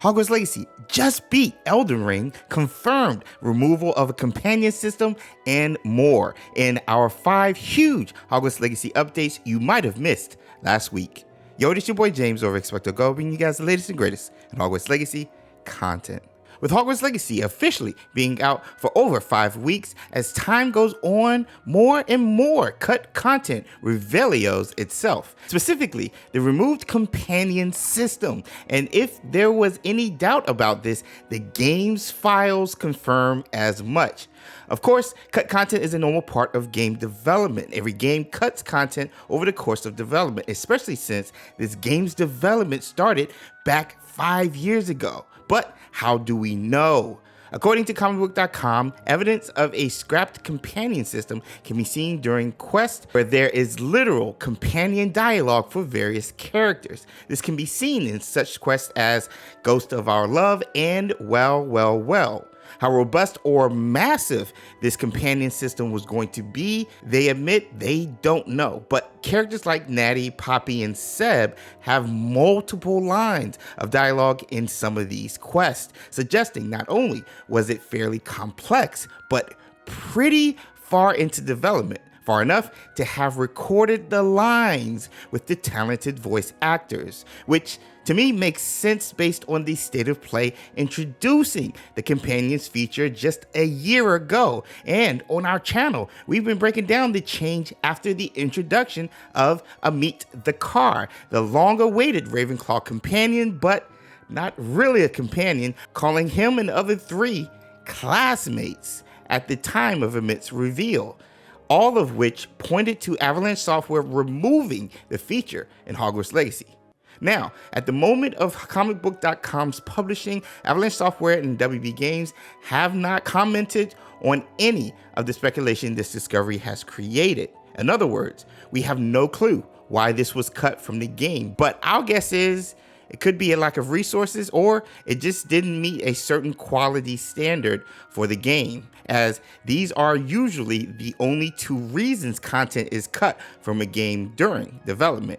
Hogwarts Legacy just beat Elden Ring, confirmed removal of a companion system, and more in our 5 huge Hogwarts Legacy updates you might have missed last week. Yo, it's your boy James over XpectoGO, bringing you guys the latest and greatest in Hogwarts Legacy content. With Hogwarts Legacy officially being out for over 5 weeks, as time goes on, more and more cut content reveals itself, specifically the removed companion system. And if there was any doubt about this, the game's files confirm as much. Of course, cut content is a normal part of game development. Every game cuts content over the course of development, especially since this game's development started back 5 years ago. But how do we know? According to comicbook.com, evidence of a scrapped companion system can be seen during quests where there is literal companion dialogue for various characters. This can be seen in such quests as Ghost of Our Love and Well. How robust or massive this companion system was going to be, they admit they don't know. But characters like Natty, Poppy, and Seb have multiple lines of dialogue in some of these quests, suggesting not only was it fairly complex, but pretty far into development. Far enough to have recorded the lines with the talented voice actors, which to me makes sense based on the state of play introducing the companions feature just a year ago. And on our channel, we've been breaking down the change after the introduction of Amit the Car, the long-awaited Ravenclaw companion, but not really a companion, calling him and other 3 classmates at the time of Amit's reveal. All of which pointed to Avalanche Software removing the feature in Hogwarts Legacy. Now, at the moment of comicbook.com's publishing, Avalanche Software and WB Games have not commented on any of the speculation this discovery has created. In other words, we have no clue why this was cut from the game, but our guess is it could be a lack of resources, or it just didn't meet a certain quality standard for the game, as these are usually the only 2 reasons content is cut from a game during development.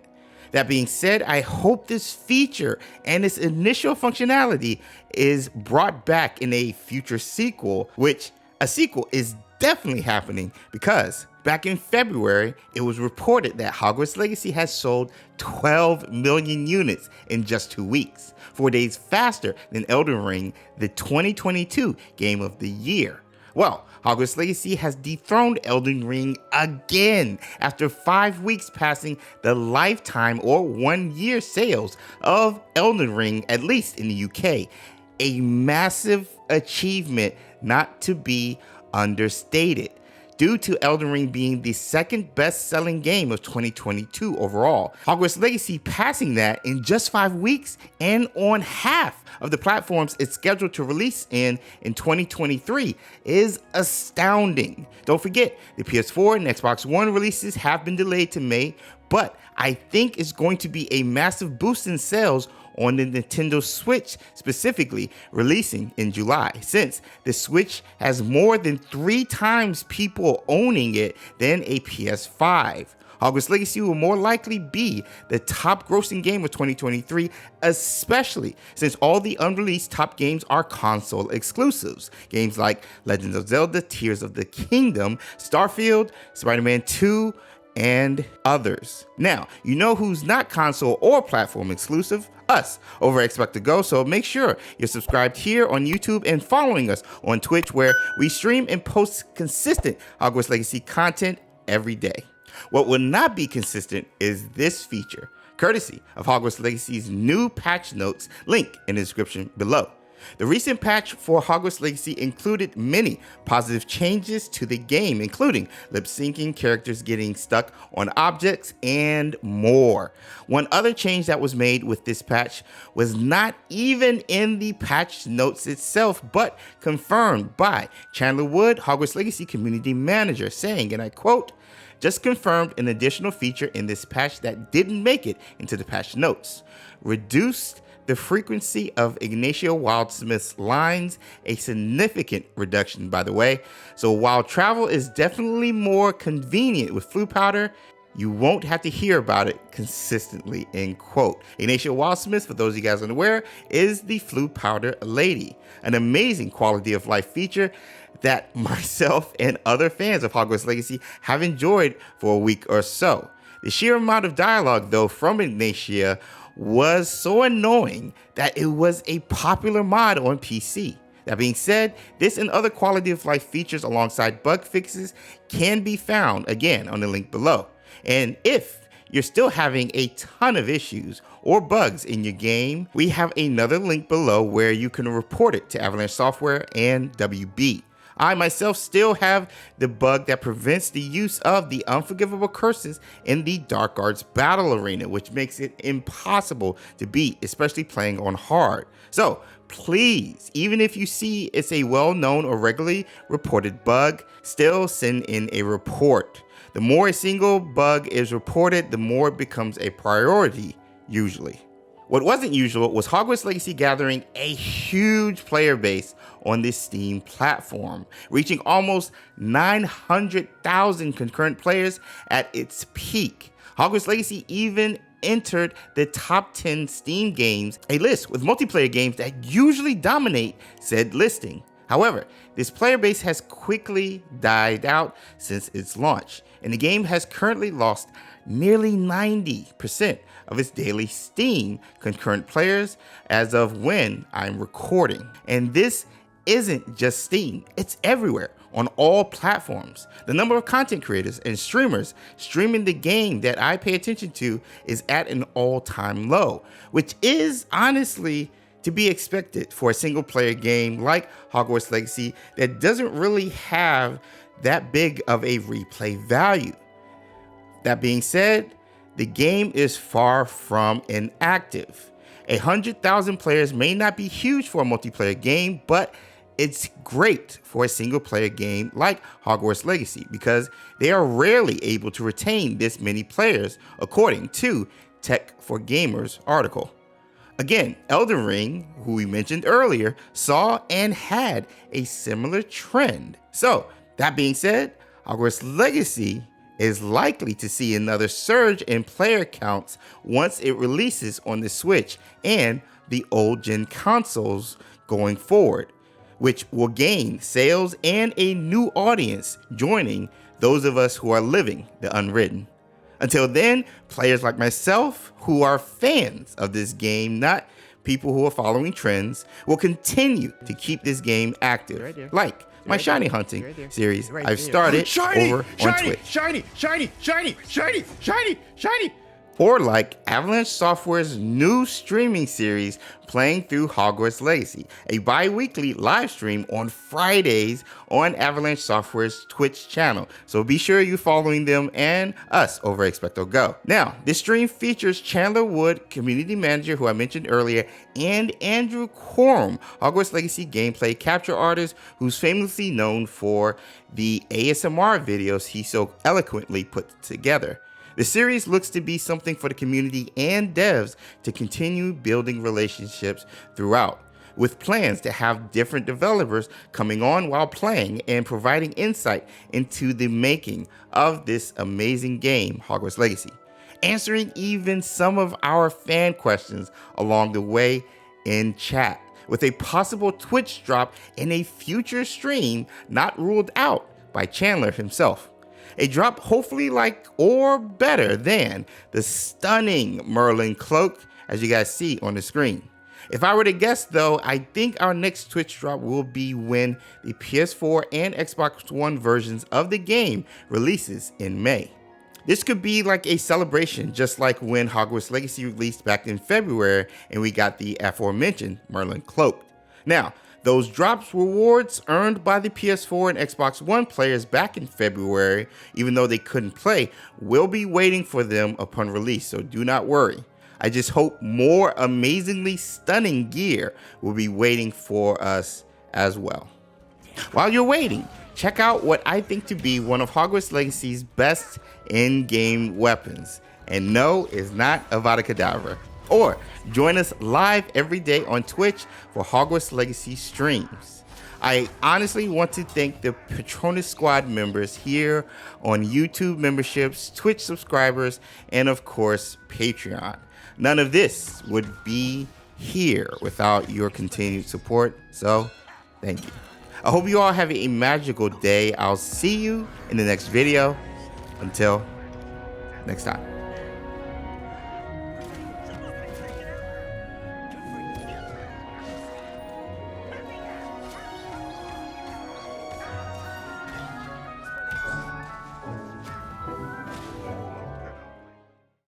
That being said, I hope this feature and its initial functionality is brought back in a future sequel, which a sequel is definitely happening because back in February, it was reported that Hogwarts Legacy has sold 12 million units in just 2 weeks, 4 days faster than Elden Ring, the 2022 Game of the Year. Well, Hogwarts Legacy has dethroned Elden Ring again after 5 weeks passing the lifetime or 1-year sales of Elden Ring, at least in the UK. A massive achievement not to be understated, due to Elden Ring being the 2nd best-selling game of 2022 overall. Hogwarts Legacy passing that in just 5 weeks and on half of the platforms it's scheduled to release in 2023 is astounding. Don't forget, the PS4 and Xbox One releases have been delayed to May, but I think it's going to be a massive boost in sales on the Nintendo Switch, specifically releasing in July, since the Switch has more than 3 times people owning it than a PS5. Hogwarts Legacy will more likely be the top grossing game of 2023, especially since all the unreleased top games are console exclusives. Games like Legend of Zelda, Tears of the Kingdom, Starfield, Spider-Man 2, and others. Now, you know who's not console or platform exclusive? Us over at XpectoGO, so make sure you're subscribed here on YouTube and following us on Twitch, where we stream and post consistent Hogwarts Legacy content every day. What will not be consistent is this feature, courtesy of Hogwarts Legacy's new patch notes, link in the description below. The recent patch for Hogwarts Legacy included many positive changes to the game, including lip-syncing, characters getting stuck on objects, and more. One other change that was made with this patch was not even in the patch notes itself, but confirmed by Chandler Wood, Hogwarts Legacy Community Manager, saying, and I quote, "Just confirmed an additional feature in this patch that didn't make it into the patch notes. Reduced the frequency of Ignacio Wildsmith's lines, a significant reduction by the way. So while travel is definitely more convenient with Floo powder, you won't have to hear about it consistently, end quote. Ignatia Wildsmith, for those of you guys unaware, is the Floo powder lady, an amazing quality of life feature that myself and other fans of Hogwarts Legacy have enjoyed for a week or so. The sheer amount of dialogue, though, from Ignatia was so annoying that it was a popular mod on PC. That being said, this and other quality of life features alongside bug fixes can be found again on the link below. And if you're still having a ton of issues or bugs in your game, we have another link below where you can report it to Avalanche Software and WB. I myself still have the bug that prevents the use of the unforgivable curses in the Dark Arts battle arena, which makes it impossible to beat, especially playing on hard. So please, even if you see it's a well-known or regularly reported bug, still send in a report. The more a single bug is reported, the more it becomes a priority, usually. What wasn't usual was Hogwarts Legacy gathering a huge player base on this Steam platform, reaching almost 900,000 concurrent players at its peak. Hogwarts Legacy even entered the top 10 Steam games, a list with multiplayer games that usually dominate said listing. However, this player base has quickly died out since its launch, and the game has currently lost nearly 90% of its daily Steam concurrent players as of when I'm recording. And this isn't just Steam, it's everywhere on all platforms. The number of content creators and streamers streaming the game that I pay attention to is at an all-time low, which is honestly to be expected for a single player game like Hogwarts Legacy that doesn't really have that big of a replay value. That being said, the game is far from inactive. 100,000 players may not be huge for a multiplayer game, but it's great for a single player game like Hogwarts Legacy because they are rarely able to retain this many players, according to Tech for Gamers article. Again, Elden Ring, who we mentioned earlier, saw and had a similar trend. So, that being said, Hogwarts Legacy is likely to see another surge in player counts once it releases on the Switch and the old gen consoles going forward, which will gain sales and a new audience joining those of us who are living the unwritten. Until then, players like myself who are fans of this game, not people who are following trends, will continue to keep this game active, like my shiny hunting series I've started over on Twitch. Shiny! Or like Avalanche Software's new streaming series, Playing Through Hogwarts Legacy, a bi-weekly live stream on Fridays on Avalanche Software's Twitch channel. So be sure you're following them and us over XpectoGO. Now, this stream features Chandler Wood, community manager who I mentioned earlier, and Andrew Quorum, Hogwarts Legacy gameplay capture artist who's famously known for the ASMR videos he so eloquently put together. The series looks to be something for the community and devs to continue building relationships throughout, with plans to have different developers coming on while playing and providing insight into the making of this amazing game, Hogwarts Legacy, answering even some of our fan questions along the way in chat, with a possible Twitch drop in a future stream not ruled out by Chandler himself. A drop hopefully like or better than the stunning Merlin cloak as you guys see on the screen. If I were to guess though, I think our next Twitch drop will be when the PS4 and Xbox One versions of the game releases in May. This could be like a celebration, just like when Hogwarts Legacy released back in February and we got the aforementioned Merlin cloak. Now, those drops rewards earned by the PS4 and Xbox One players back in February, even though they couldn't play, will be waiting for them upon release, so do not worry. I just hope more amazingly stunning gear will be waiting for us as well. While you're waiting, check out what I think to be one of Hogwarts Legacy's best in-game weapons. And no, it's not Avada Kedavra. Or join us live every day on Twitch for Hogwarts Legacy streams. I honestly want to thank the Patronus Squad members here on YouTube memberships, Twitch subscribers, and of course, Patreon. None of this would be here without your continued support, so thank you. I hope you all have a magical day. I'll see you in the next video. Until next time.